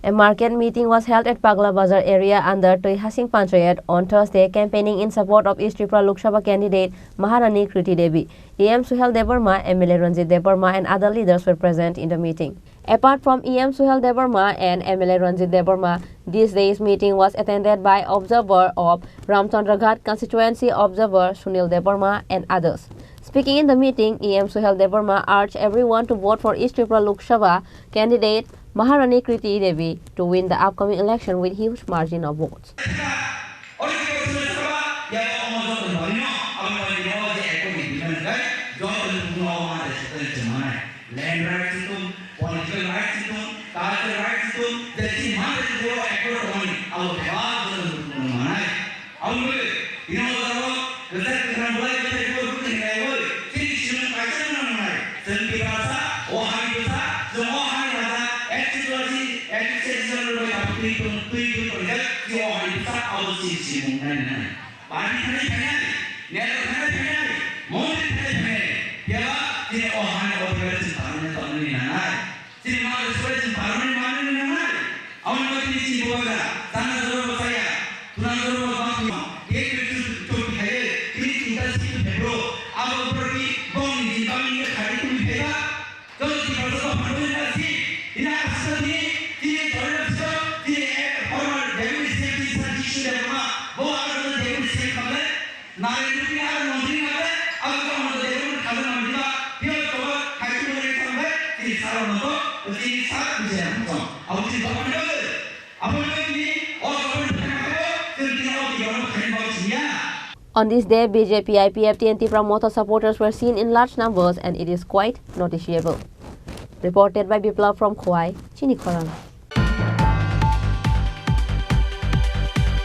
A market meeting was held at Pagla Bazaar area under Twihasing Panchayat on Thursday, campaigning in support of East Tripura Lok Sabha candidate Maharani Kriti Devi. EM Suhel Debarma, MLA Ranjit Debarma and other leaders were present in the meeting. Apart from EM Suhel Debarma and MLA Ranjit Debarma, this day's meeting was attended by observer of Ramchandraghat constituency observer Sunil Debarma and others. Speaking in the meeting, EM Suhel Debarma urged everyone to vote for East Tripura Lok Sabha candidate Maharani Kriti Devi to win the upcoming election with huge margin of votes. Land rights itu, political rights itu, cultural rights itu, jadi mana itu dia ekor orang, awak bawa dengan mana? Awak ini orang kita kita mulai kita ekor bukan ekor, sini sini macam mana? Seni bahasa, orang bahasa, semua orang bahasa, ekspresi orang apa itu project, dia orang bahasa, awak sini mana? Bagi mana mana? Niat mana mana? Mau mana mana? Dia dia orang On this day, BJP, IPFT and Tripura Motor supporters were seen in large numbers and it is quite noticeable. Reported by Biplav from Khorang, Chini Khorang.